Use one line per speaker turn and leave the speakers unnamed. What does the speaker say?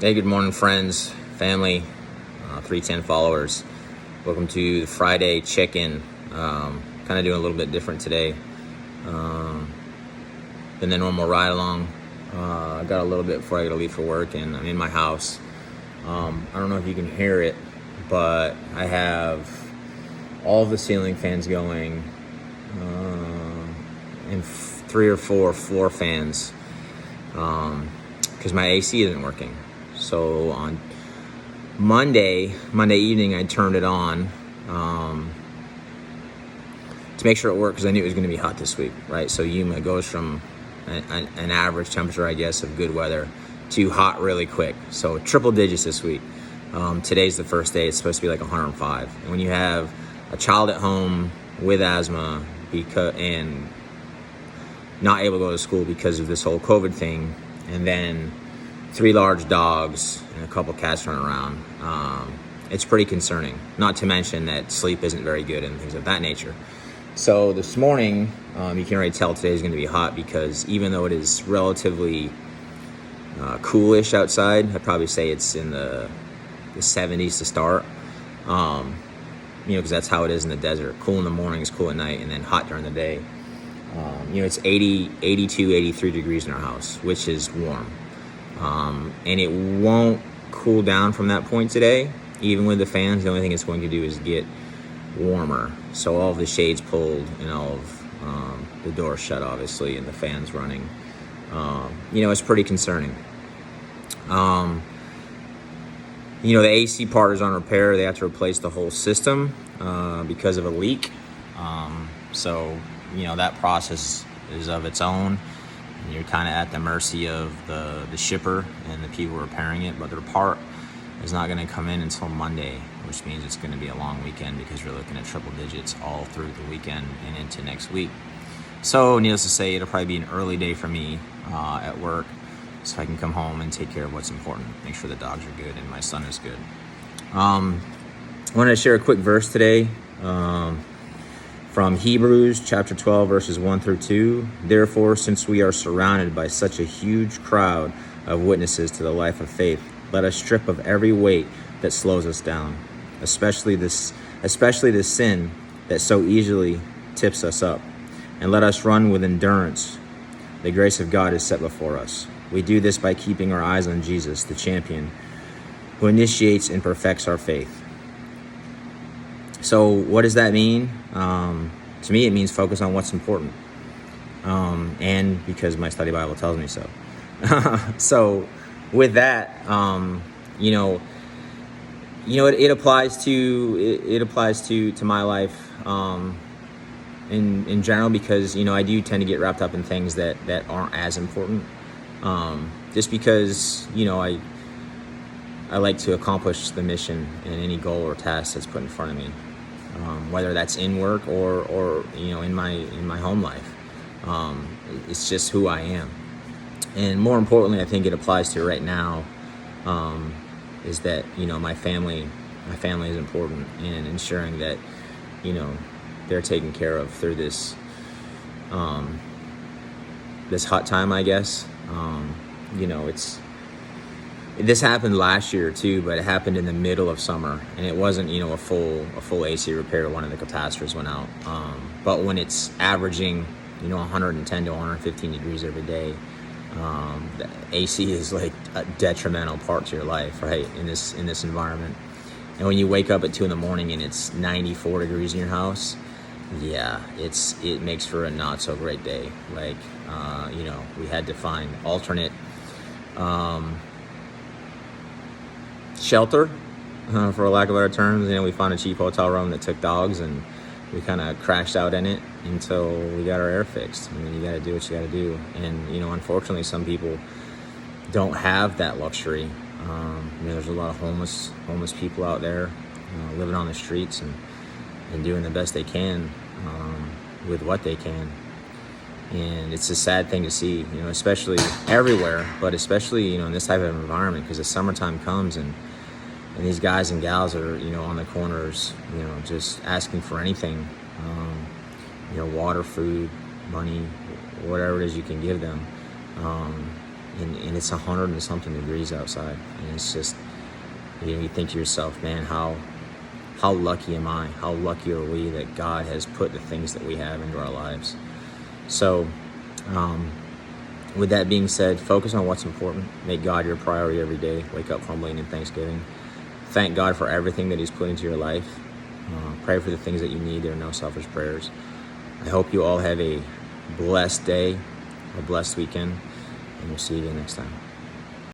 Hey, good morning, friends, family, 310 followers. Welcome to the Friday check-in. Kind of doing a little bit different today than the normal ride-along. I got a little bit before I got to leave for work, and I'm in my house. I don't know if you can hear it, but I have all the ceiling fans going and 3 or 4 floor fans because my AC isn't working. So on Monday evening, I turned it on to make sure it worked because I knew it was going to be hot this week, right? So Yuma goes from an average temperature, I guess, of good weather to hot really quick. So triple digits this week. Today's the first day. It's supposed to be like 105. And when you have a child at home with asthma and not able to go to school because of this whole COVID thing, and then 3 large dogs and a couple cats running around, it's pretty concerning. Not to mention that sleep isn't very good and things of that nature. So this morning, you can already tell today is going to be hot because even though it is relatively coolish outside, I'd probably say it's in the 70s to start. Because that's how it is in the desert. Cool in the mornings, cool at night, and then hot during the day. It's 80, 82, 83 degrees in our house, which is warm. And it won't cool down from that point today. Even with the fans, the only thing it's going to do is get warmer. So all of the shades pulled and all of the doors shut, obviously, and the fans running. It's pretty concerning. The AC part is on repair. They have to replace the whole system because of a leak. That process is of its own. And you're kind of at the mercy of the shipper and the people repairing it, but their part is not going to come in until Monday, which means it's going to be a long weekend because we're looking at triple digits all through the weekend and into next week. So needless to say, it'll probably be an early day for me at work, so I can come home and take care of what's important, make sure the dogs are good and my son is good. I wanted to share a quick verse today from Hebrews chapter 12, verses 1 through 2. Therefore, since we are surrounded by such a huge crowd of witnesses to the life of faith, let us strip of every weight that slows us down, especially this sin that so easily tips us up, and let us run with endurance. The grace of God is set before us. We do this by keeping our eyes on Jesus, the champion, who initiates and perfects our faith. So what does that mean? To me, it means focus on what's important. And because my study Bible tells me so. So with that, it applies to my life in general, because I do tend to get wrapped up in things that aren't as important. Just because I like to accomplish the mission and any goal or task that's put in front of me, whether that's in work or in my home life. It's just who I am. And more importantly, I think it applies to right now, is that my family is important, and ensuring that they're taken care of through this hot time, I guess. This happened last year too, but it happened in the middle of summer, and it wasn't a full AC repair. One of the capacitors went out. But when it's averaging 110 to 115 degrees every day, the AC is like a detrimental part to your life, right? In this environment. And when you wake up at 2 a.m. and it's 94 degrees in your house, yeah, it makes for a not so great day. Like, we had to find alternate shelter, for lack of better terms. We found a cheap hotel room that took dogs, and we kind of crashed out in it until we got our air fixed. You got to do what you got to do. And, unfortunately, some people don't have that luxury. There's a lot of homeless people out there living on the streets and doing the best they can with what they can. And it's a sad thing to see, especially everywhere, but especially, in this type of environment, because the summertime comes and these guys and gals are, on the corners, just asking for anything, water, food, money, whatever it is you can give them. and it's 100 and something degrees outside, and it's just, you think to yourself, man, how lucky am I? How lucky are we that God has put the things that we have into our lives? So, with that being said, focus on what's important. Make God your priority every day. Wake up humbly in Thanksgiving. Thank God for everything that He's put into your life. Pray for the things that you need. There are no selfish prayers. I hope you all have a blessed day, a blessed weekend, and we'll see you again next time.